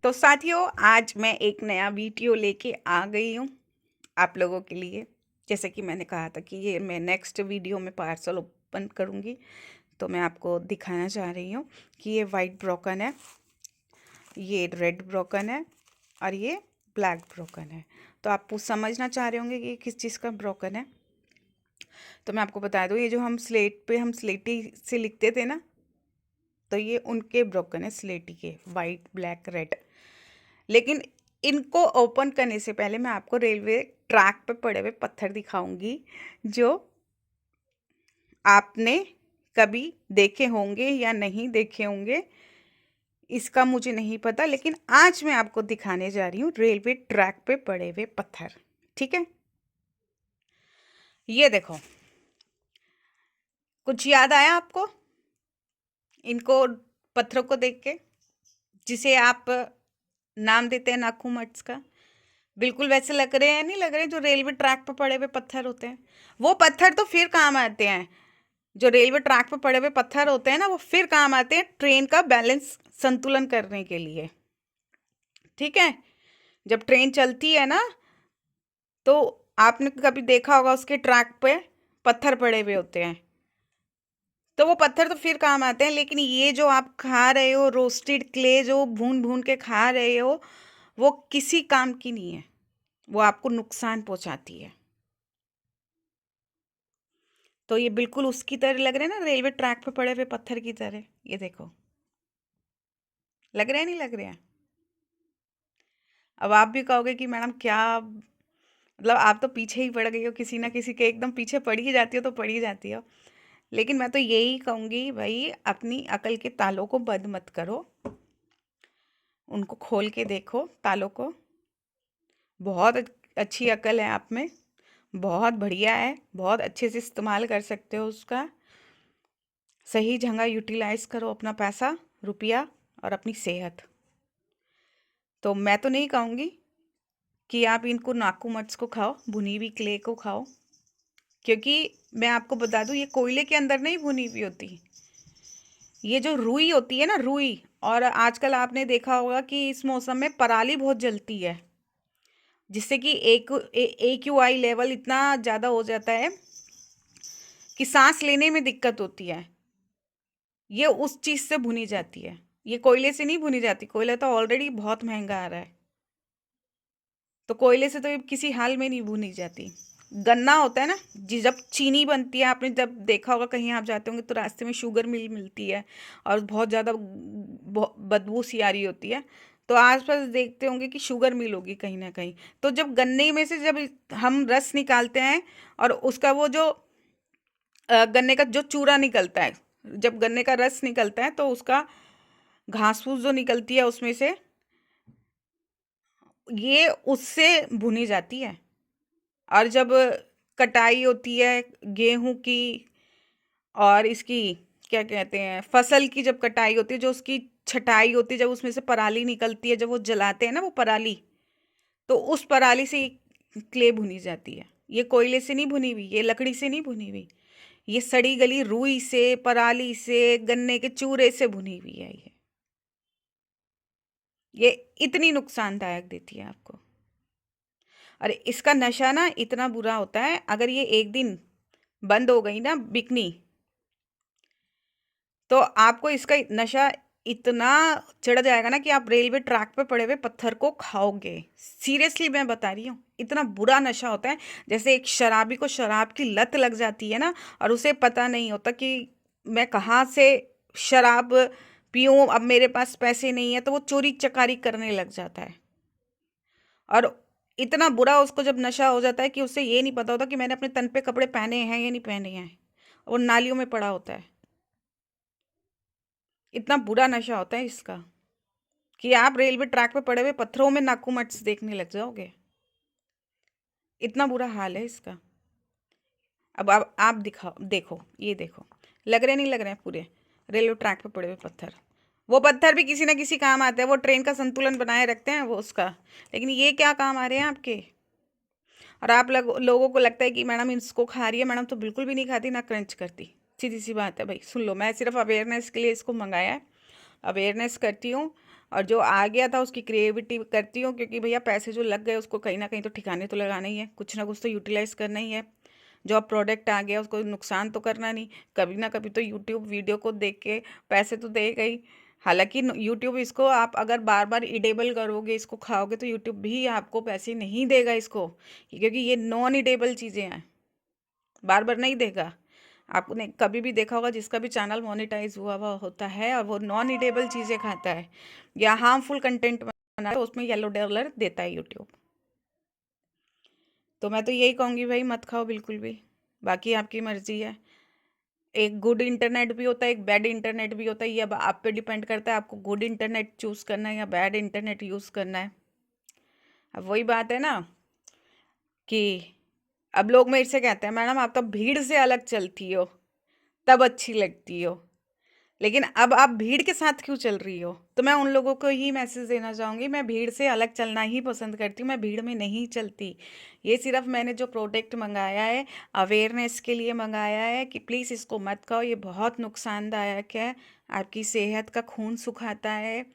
तो साथियों, आज मैं एक नया वीडियो लेके आ गई हूँ आप लोगों के लिए। जैसे कि मैंने कहा था कि ये मैं नेक्स्ट वीडियो में पार्सल ओपन करूँगी, तो मैं आपको दिखाना चाह रही हूँ कि ये वाइट ब्रोकन है, ये रेड ब्रोकन है और ये ब्लैक ब्रोकन है। तो आप समझना चाह रहे होंगे कि ये किस चीज़ का ब्रोकन है। तो मैं आपको बता दूँ, ये जो हम स्लेट पे हम स्लेटी से लिखते थे ना, तो ये उनके ब्रोकन है, स्लेटी के, वाइट ब्लैक रेड। लेकिन इनको ओपन करने से पहले मैं आपको रेलवे ट्रैक पे पड़े हुए पत्थर दिखाऊंगी, जो आपने कभी देखे होंगे या नहीं देखे होंगे, इसका मुझे नहीं पता। लेकिन आज मैं आपको दिखाने जा रही हूँ रेलवे ट्रैक पे पड़े हुए पत्थर। ठीक है, ये देखो। कुछ याद आया आपको इनको, पत्थरों को देख के, जिसे आप नाम देते हैं नाखू मट्स का? बिल्कुल वैसे लग रहे हैं, नहीं लग रहे? जो रेलवे ट्रैक पे पड़े हुए पत्थर होते हैं, वो पत्थर तो फिर काम आते हैं। जो रेलवे ट्रैक पे पड़े हुए पत्थर होते हैं ना, वो फिर काम आते हैं ट्रेन का बैलेंस संतुलन करने के लिए। ठीक है, जब ट्रेन चलती है ना, तो आपने कभी देखा होगा उसके ट्रैक पे पत्थर पड़े हुए होते हैं, तो वो पत्थर तो फिर काम आते हैं। लेकिन ये जो आप खा रहे हो रोस्टेड क्ले, जो भून भून के खा रहे हो, वो किसी काम की नहीं है, वो आपको नुकसान पहुंचाती है। तो ये बिल्कुल उसकी तरह लग रहे हैं ना, रेलवे ट्रैक पे पड़े हुए पत्थर की तरह। ये देखो, लग रहे हैं, नहीं लग रहे हैं? अब आप भी कहोगे कि मैडम क्या, मतलब आप तो पीछे ही पड़ गई हो, किसी ना किसी के एकदम पीछे पड़ ही जाती हो, तो पड़ ही जाती हो। लेकिन मैं तो यही कहूँगी, भाई अपनी अकल के तालों को बंद मत करो, उनको खोल के देखो तालों को। बहुत अच्छी अकल है आप में, बहुत बढ़िया है, बहुत अच्छे से इस्तेमाल कर सकते हो उसका। सही जगह यूटिलाइज करो अपना पैसा, रुपया और अपनी सेहत। तो मैं तो नहीं कहूँगी कि आप इनको नाकू मट्स को खाओ, भुनी हुई क्ले को खाओ, क्योंकि मैं आपको बता दूँ, ये कोयले के अंदर नहीं भुनी हुई होती। ये जो रुई होती है ना, रुई, और आजकल आपने देखा होगा कि इस मौसम में पराली बहुत जलती है, जिससे कि AQI लेवल इतना ज़्यादा हो जाता है कि सांस लेने में दिक्कत होती है। ये उस चीज़ से भुनी जाती है, ये कोयले से नहीं भुनी जाती। कोयला तो ऑलरेडी बहुत महंगा आ रहा है, तो कोयले से तो ये किसी हाल में नहीं भुनी जाती। गन्ना होता है ना, जी, जब चीनी बनती है, आपने जब देखा होगा कहीं आप जाते होंगे तो रास्ते में शुगर मिल मिलती है, और बहुत ज़्यादा बदबू सी आ रही होती है, तो आसपास देखते होंगे कि शुगर मिल होगी कहीं ना कहीं। तो जब गन्ने में से जब हम रस निकालते हैं, और उसका वो जो गन्ने का जो चूरा निकलता है, जब गन्ने का रस निकलता है, तो उसका घास फूस जो निकलती है उसमें से, ये उससे भुनी जाती है। और जब कटाई होती है गेहूं की, और इसकी क्या कहते हैं, फसल की जब कटाई होती है, जो उसकी छटाई होती है, जब उसमें से पराली निकलती है, जब वो जलाते हैं ना वो पराली, तो उस पराली से क्ले भुनी जाती है। ये कोयले से नहीं भुनी हुई, ये लकड़ी से नहीं भुनी हुई, ये सड़ी गली रुई से, पराली से, गन्ने के चूरे से भुनी हुई है। ये इतनी नुकसानदायक देती है आपको। अरे इसका नशा ना इतना बुरा होता है, अगर ये एक दिन बंद हो गई ना बिकनी, तो आपको इसका नशा इतना चढ़ जाएगा ना कि आप रेलवे ट्रैक पे पड़े हुए पत्थर को खाओगे। सीरियसली मैं बता रही हूँ, इतना बुरा नशा होता है। जैसे एक शराबी को शराब की लत लग जाती है ना, और उसे पता नहीं होता कि मैं कहाँ से शराब पीऊँ, अब मेरे पास पैसे नहीं है, तो वो चोरी चकारी करने लग जाता है। और इतना बुरा उसको जब नशा हो जाता है कि उसे ये नहीं पता होता कि मैंने अपने तन पे कपड़े पहने हैं या नहीं पहने हैं, वो नालियों में पड़ा होता है। इतना बुरा नशा होता है इसका कि आप रेलवे ट्रैक पे पड़े हुए पत्थरों में नाकू मट्स देखने लग जाओगे। इतना बुरा हाल है इसका। अब आप दिखाओ, देखो, ये देखो, लग रहे नहीं लग रहे हैं पूरे रेलवे ट्रैक पे पड़े हुए पत्थर? वो पत्थर भी किसी ना किसी काम आते हैं, वो ट्रेन का संतुलन बनाए रखते हैं वो उसका। लेकिन ये क्या काम आ रहे हैं आपके? और आप लोगों को लगता है कि मैडम इसको खा रही है। मैडम तो बिल्कुल भी नहीं खाती, ना क्रंच करती। सीधी सी बात है भाई, सुन लो, मैं सिर्फ अवेयरनेस के लिए इसको मंगाया है, अवेयरनेस करती हूँ। और जो आ गया था उसकी क्रिएटिविटी करती हूँ, क्योंकि भैया पैसे जो लग गए उसको कहीं ना कहीं तो ठिकाने तो लगाना ही है, कुछ ना कुछ तो यूटिलाइज करना ही है। जो अब प्रोडक्ट आ गया उसको नुकसान तो करना नहीं, कभी ना कभी तो यूट्यूब वीडियो को देख के पैसे तो देगा ही। हालांकि यूट्यूब इसको आप अगर बार बार इडेबल करोगे, इसको खाओगे, तो यूट्यूब भी आपको पैसे नहीं देगा इसको, क्योंकि ये नॉन इडेबल चीज़ें हैं, बार बार नहीं देगा। आपने कभी भी देखा होगा जिसका भी चैनल मोनेटाइज हुआ हुआ होता है और वो नॉन ईटेबल चीज़ें खाता है या हार्मफुल कंटेंट बना है, तो उसमें येलो डॉलर देता है यूट्यूब। तो मैं तो यही कहूँगी भाई, मत खाओ बिल्कुल भी, बाकी आपकी मर्जी है। एक गुड इंटरनेट भी होता है, एक बैड इंटरनेट भी होता है, ये अब आप पे डिपेंड करता है आपको गुड इंटरनेट चूज़ करना है या बैड इंटरनेट यूज़ करना है। अब वही बात है ना कि अब लोग मेरे से कहते हैं मैडम आप तो भीड़ से अलग चलती हो तब अच्छी लगती हो, लेकिन अब आप भीड़ के साथ क्यों चल रही हो? तो मैं उन लोगों को ही मैसेज देना चाहूँगी, मैं भीड़ से अलग चलना ही पसंद करती हूँ, मैं भीड़ में नहीं चलती। ये सिर्फ मैंने जो प्रोडक्ट मंगाया है अवेयरनेस के लिए मंगाया है कि प्लीज़ इसको मत खाओ, ये बहुत नुकसानदायक है, आपकी सेहत का खून सुखाता है,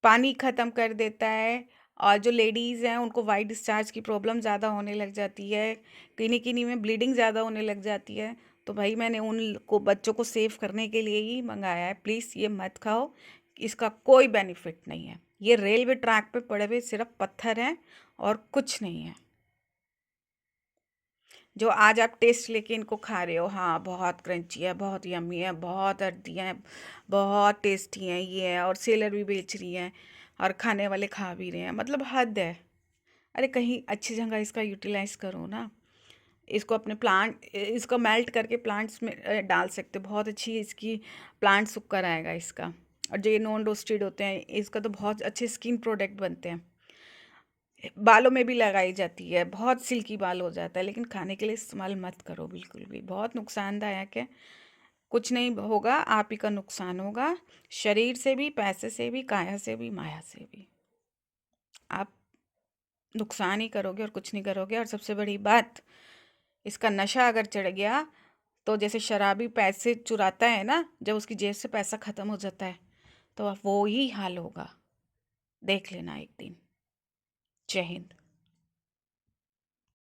पानी ख़त्म कर देता है, और जो लेडीज़ हैं उनको वाइट डिस्चार्ज की प्रॉब्लम ज़्यादा होने लग जाती है, किन्हीं किन्हीं में ब्लीडिंग ज़्यादा होने लग जाती है। तो भाई मैंने उन को बच्चों को सेव करने के लिए ही मंगाया है, प्लीज़ ये मत खाओ, इसका कोई बेनिफिट नहीं है। ये रेलवे ट्रैक पे पड़े हुए सिर्फ पत्थर हैं और कुछ नहीं है। जो आज आप टेस्ट लेके इनको खा रहे हो, हाँ बहुत क्रंची है, बहुत यम्मी है, बहुत हड्डी है, बहुत टेस्टी हैं ये है, और सेलर भी बेच रही हैं और खाने वाले खा भी रहे हैं, मतलब हद है। अरे कहीं अच्छी जगह इसका यूटिलाइज करो ना, इसको अपने प्लांट, इसको मेल्ट करके प्लांट्स में डाल सकते हो, बहुत अच्छी इसकी प्लांट सुक्कर आएगा इसका। और जो ये नॉन रोस्टेड होते हैं इसका तो बहुत अच्छे स्किन प्रोडक्ट बनते हैं, बालों में भी लगाई जाती है, बहुत सिल्की बाल हो जाता है, लेकिन खाने के लिए इस्तेमाल मत करो बिल्कुल भी, बहुत नुकसानदायक है। कुछ नहीं होगा, आप ही का नुकसान होगा, शरीर से भी, पैसे से भी, काया से भी, माया से भी। आप नुकसान ही करोगे और कुछ नहीं करोगे। और सबसे बड़ी बात, इसका नशा अगर चढ़ गया तो जैसे शराबी पैसे चुराता है ना, जब उसकी जेब से पैसा ख़त्म हो जाता है तो वो ही हाल होगा, देख लेना एक दिन। जय हिंद।